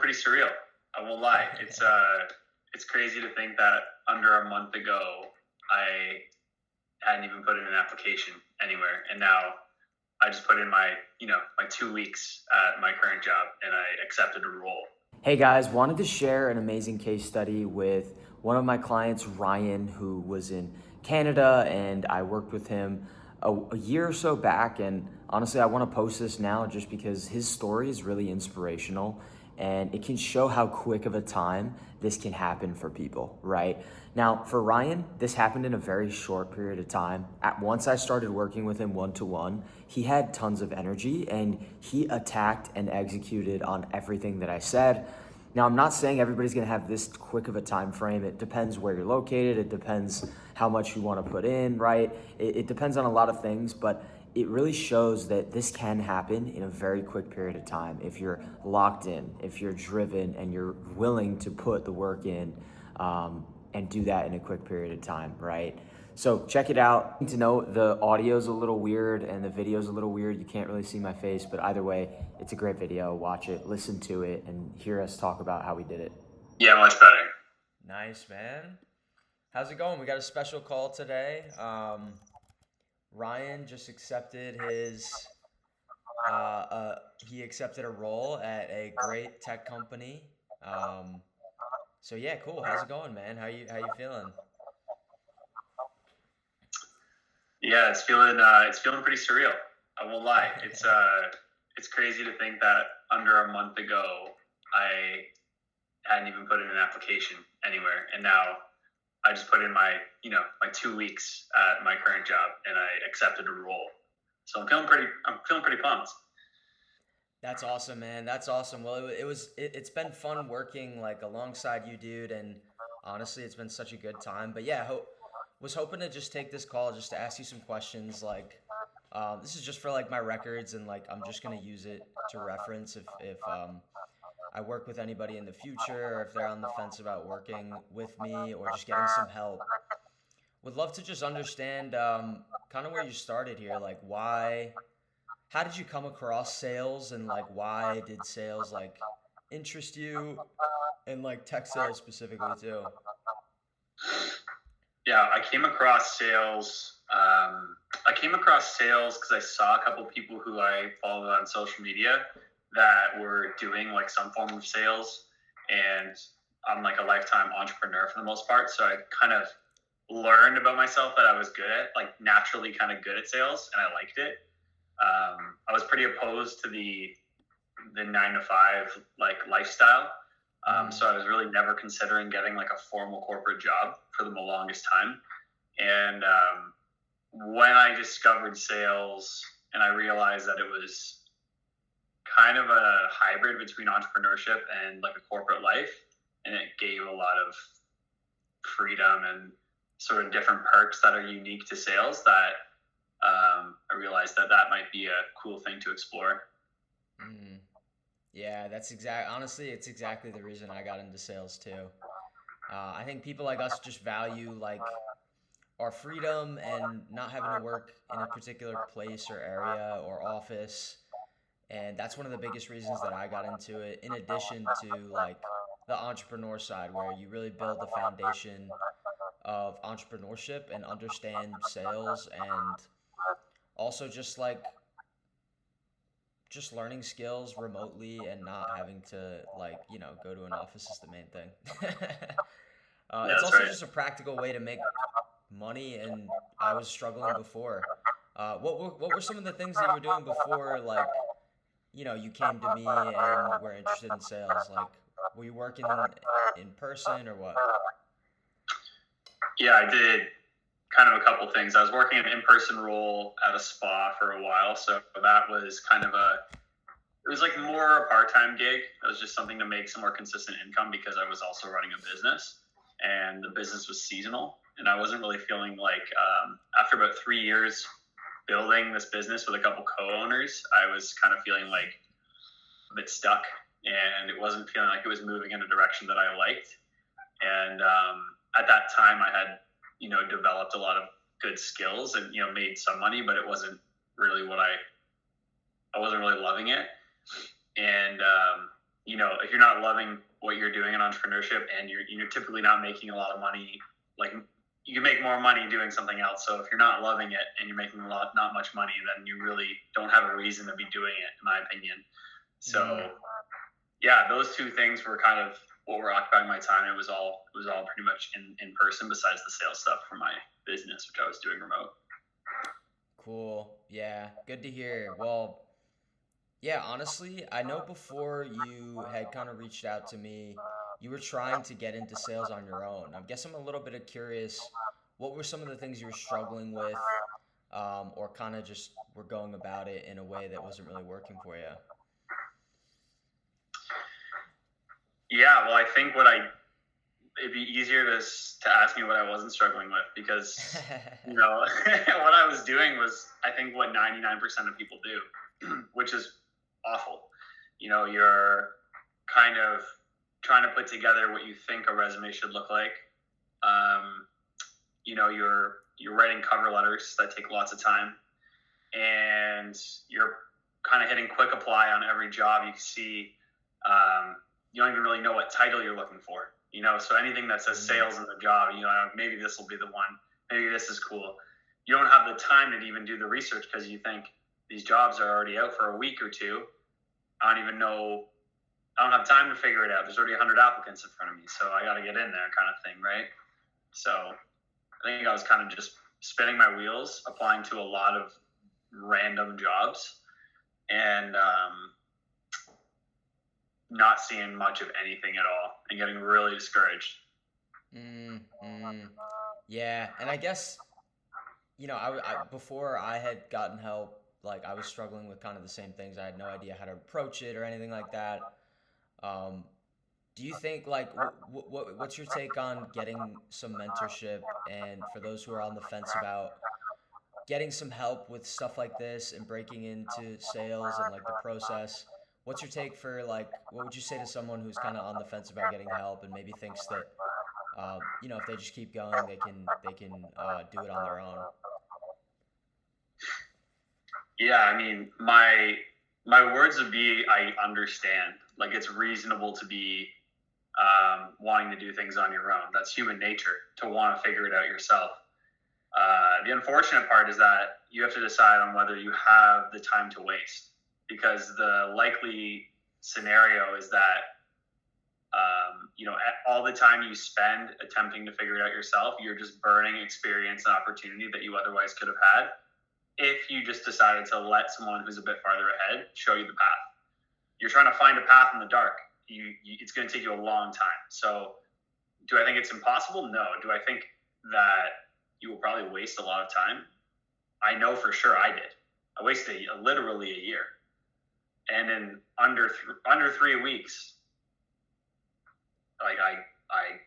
pretty surreal. I won't lie. It's crazy to think that under a month ago I hadn't even put in an application anywhere, and now I just put in my 2 weeks at my current job, and I accepted a role. Hey guys, wanted to share an amazing case study with one of my clients, Ryan, who was in Canada, and I worked with him a year or so back. And honestly, I want to post this now just because his story is really inspirational and it can show how quick of a time this can happen for people, right? Now, for Ryan, this happened in a very short period of time. Once I started working with him one-to-one, he had tons of energy and he attacked and executed on everything that I said. Now, I'm not saying everybody's gonna have this quick of a time frame. It depends where you're located. It depends how much you wanna put in, right? It depends on a lot of things, but it really shows that this can happen in a very quick period of time if you're locked in, if you're driven, and you're willing to put the work in and do that in a quick period of time, right? So check it out. To note, the audio's a little weird and the video's a little weird. You can't really see my face, but either way, it's a great video. Watch it, listen to it, and hear us talk about how we did it. Yeah, much better. Nice, man. How's it going? We got a special call today. Ryan just accepted he accepted a role at a great tech company. So yeah, cool. How's it going, man? How you feeling? Yeah, it's feeling pretty surreal. I won't lie. It's crazy to think that under a month ago I hadn't even put in an application anywhere, and now I just put in my 2 weeks at my current job, and I accepted a role. So I'm feeling pretty pumped. That's awesome, man. That's awesome. Well, it's been fun working like alongside you, dude, and honestly, it's been such a good time. But yeah, was hoping to just take this call just to ask you some questions. Like, this is just for like my records, and like I'm just gonna use it to reference if I work with anybody in the future, or if they're on the fence about working with me or just getting some help. Would love to just understand kind of where you started here, like how did you come across sales, and like why did sales like interest you, and like tech sales specifically too? Yeah, I came across sales. Because I saw a couple people who I followed on social media that were doing like some form of sales, and I'm like a lifetime entrepreneur for the most part. So I kind of learned about myself that I was good at, like naturally kind of good at sales, and I liked it. I was pretty opposed to the 9 to 5 like lifestyle. So I was really never considering getting like a formal corporate job for the longest time. And when I discovered sales and I realized that it was kind of a hybrid between entrepreneurship and like a corporate life, and it gave a lot of freedom and sort of different perks that are unique to sales, that I realized that might be a cool thing to explore. Mm. Yeah, honestly, it's exactly the reason I got into sales too. I think people like us just value like our freedom and not having to work in a particular place or area or office. And that's one of the biggest reasons that I got into it, in addition to like the entrepreneur side, where you really build the foundation of entrepreneurship and understand sales, and also just learning skills remotely and not having to like go to an office is the main thing. Yeah, It's that's also right. just a practical way to make money, and I was struggling before. What were some of the things that you were doing before, like you came to me and were interested in sales? Like, were you working in person or what? Yeah, I did kind of a couple things. I was working an in-person role at a spa for a while, so that was kind of it was like more a part-time gig. It was just something to make some more consistent income, because I was also running a business, and the business was seasonal, and I wasn't really feeling like, after about 3 years building this business with a couple co-owners, I was kind of feeling like a bit stuck, and it wasn't feeling like it was moving in a direction that I liked. And at that time, I had developed a lot of good skills and made some money, but it wasn't really what I wasn't really loving it. And if you're not loving what you're doing in entrepreneurship and you're typically not making a lot of money, like you can make more money doing something else. So if you're not loving it and you're making not much money, then you really don't have a reason to be doing it, in my opinion. So yeah, those two things were kind of what were occupying my time. It was all pretty much in person, besides the sales stuff for my business, which I was doing remote. Cool. Yeah, good to hear. Well, yeah, honestly, I know before you had kind of reached out to me, you were trying to get into sales on your own. I guess I'm a little bit curious, what were some of the things you were struggling with, or kind of just were going about it in a way that wasn't really working for you? Yeah, well, I think it'd be easier to ask me what I wasn't struggling with, because what I was doing was, I think, what 99% of people do, which is awful. You're kind of trying to put together what you think a resume should look like. You're writing cover letters that take lots of time, and you're kind of hitting quick apply on every job you see. You don't even really know what title you're looking for. So anything that says sales in the job, maybe this will be the one. Maybe this is cool. You don't have the time to even do the research, because you think these jobs are already out for a week or two. I don't even know. I don't have time to figure it out. There's already 100 applicants in front of me, so I got to get in there, kind of thing, right? So I think I was kind of just spinning my wheels, applying to a lot of random jobs, and not seeing much of anything at all, and getting really discouraged. Yeah, and I guess, before I had gotten help, like I was struggling with kind of the same things. I had no idea how to approach it or anything like that. Um, do you think, like, what's your take on getting some mentorship, and for those who are on the fence about getting some help with stuff like this and breaking into sales and like the process? What's your take for, like, what would you say to someone who's kind of on the fence about getting help and maybe thinks that, if they just keep going, they can do it on their own? Yeah, I mean, my words would be, I understand. Like, it's reasonable to be wanting to do things on your own. That's human nature, to want to figure it out yourself. The unfortunate part is that you have to decide on whether you have the time to waste, because the likely scenario is that all the time you spend attempting to figure it out yourself, you're just burning experience and opportunity that you otherwise could have had if you just decided to let someone who's a bit farther ahead show you the path. You're trying to find a path in the dark. It's going to take you a long time. So do I think it's impossible? No. Do I think that you will probably waste a lot of time? I know for sure I did. I wasted literally a year. And in under 3 weeks, like I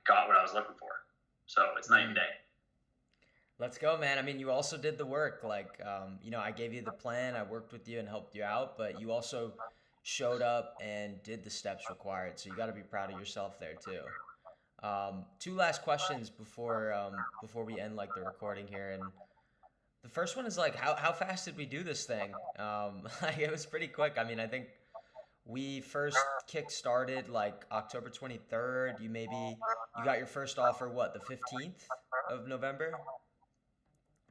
got what I was looking for. So it's night and day. Let's go, man. I mean, you also did the work. Like, I gave you the plan, I worked with you and helped you out, but you also showed up and did the steps required. So you got to be proud of yourself there too. Two last questions before we end like the recording here. And the first one is, like, how fast did we do this thing? Like, it was pretty quick. I mean, I think we first kick-started like October 23rd. You got your first offer, what, the 15th of November?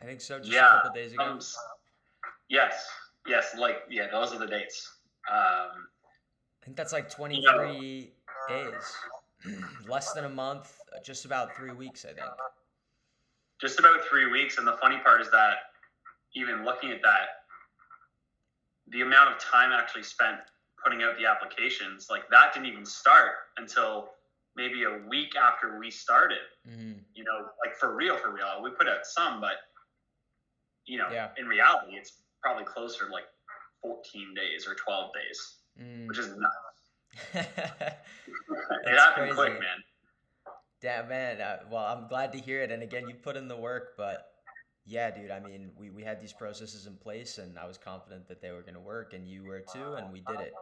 I think so, just a couple days ago. Yes, those are the dates. I think that's like 23 days, less than a month, just about 3 weeks, I think. Just about 3 weeks, and the funny part is that even looking at that, the amount of time actually spent putting out the applications, like that didn't even start until maybe a week after we started. Like for real, we put out some, but in reality, it's probably closer to like 14 days or 12 days, which is nuts. It happened quick, man. Damn, man. Well, I'm glad to hear it. And again, you put in the work, but yeah, dude, I mean, we had these processes in place, and I was confident that they were going to work, and you were too, and we did it.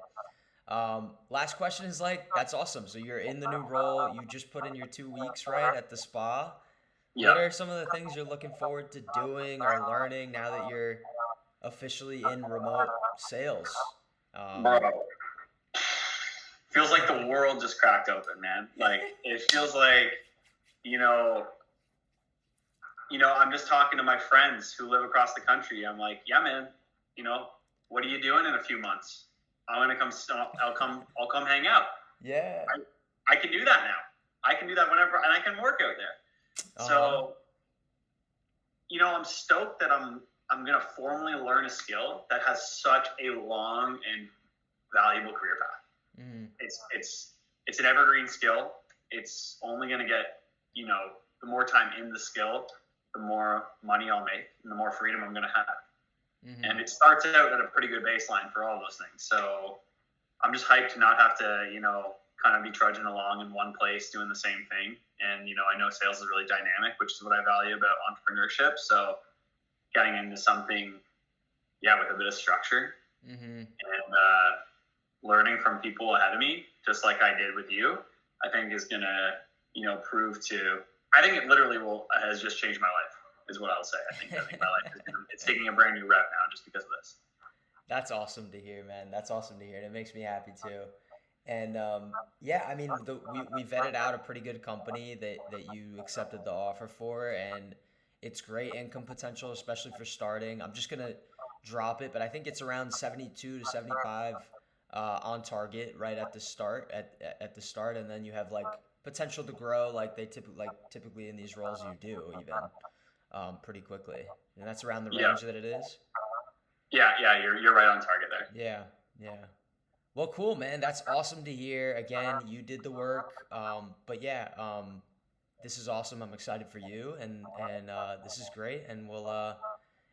Last question is, like, that's awesome. So you're in the new role. You just put in your 2 weeks, right, at the spa. Yep. What are some of the things you're looking forward to doing or learning now that you're officially in remote sales? Bro, feels like the world just cracked open, man. Like it feels like, you know, I'm just talking to my friends who live across the country. I'm like, yeah, man, what are you doing in a few months? I'm gonna come. I'll come hang out. Yeah. I can do that now. I can do that whenever, and I can work out there. So, I'm stoked that I'm gonna formally learn a skill that has such a long and valuable career path. Mm-hmm. It's an evergreen skill. It's only gonna get, the more time in the skill, the more money I'll make and the more freedom I'm gonna have. Mm-hmm. And it starts out at a pretty good baseline for all those things. So I'm just hyped to not have to, kind of be trudging along in one place doing the same thing. And, I know sales is really dynamic, which is what I value about entrepreneurship. So getting into something, with a bit of structure and learning from people ahead of me, just like I did with you, I think is going to, I think it literally has just changed my life is what I'll say. I think my life it's taking a brand new rep now just because of this. That's awesome to hear, man. That's awesome to hear. And it makes me happy too. And we vetted out a pretty good company that you accepted the offer for, and it's great income potential, especially for starting. I'm just gonna drop it, but I think it's around 72 to 75 on target right at the start, and then you have like potential to grow, like typically in these roles you do even pretty quickly, and that's around the range that it is. Yeah, you're right on target there. Yeah. Well, cool, man. That's awesome to hear. Again, you did the work. This is awesome. I'm excited for you, and this is great. And we'll.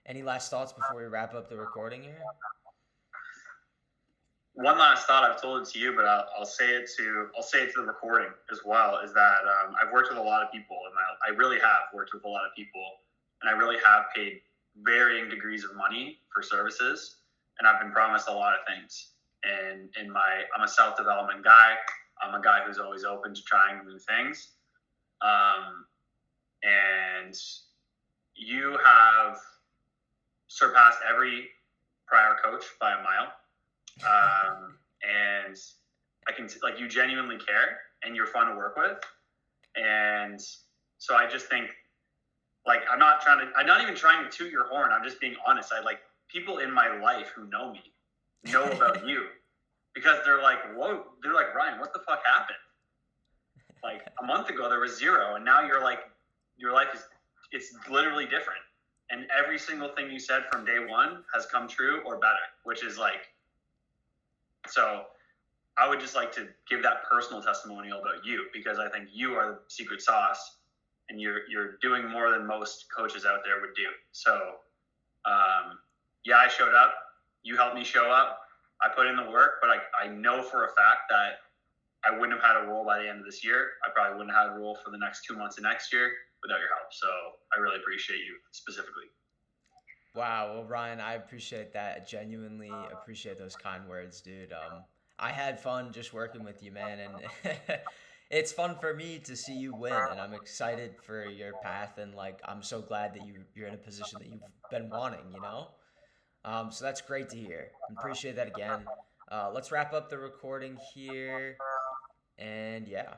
Any last thoughts before we wrap up the recording here? One last thought. I've told it to you, but I'll say it to the recording as well. Is that I've worked with a lot of people, and I really have worked with a lot of people, and I really have paid varying degrees of money for services, and I've been promised a lot of things. And I'm a self-development guy. I'm a guy who's always open to trying new things. And you have surpassed every prior coach by a mile. And I can, you genuinely care and you're fun to work with. And so I just think, I'm not even trying to toot your horn. I'm just being honest. People in my life who know me know about you because they're like, whoa, they're like, Ryan, what the fuck happened? A month ago there was zero, and now you're like, your life it's literally different. And every single thing you said from day one has come true or better, which is so I would just like to give that personal testimonial about you because I think you are the secret sauce and you're doing more than most coaches out there would do. So, I showed up. You helped me show up. I put in the work, but I know for a fact that I wouldn't have had a role by the end of this year. I probably wouldn't have had a role for the next 2 months of next year without your help. So I really appreciate you specifically. Wow. Well, Ryan, I appreciate that. I genuinely appreciate those kind words, dude. I had fun just working with you, man. And it's fun for me to see you win. And I'm excited for your path. And I'm so glad that you're in a position that you've been wanting, So that's great to hear. I appreciate that again. Let's wrap up the recording here. And yeah.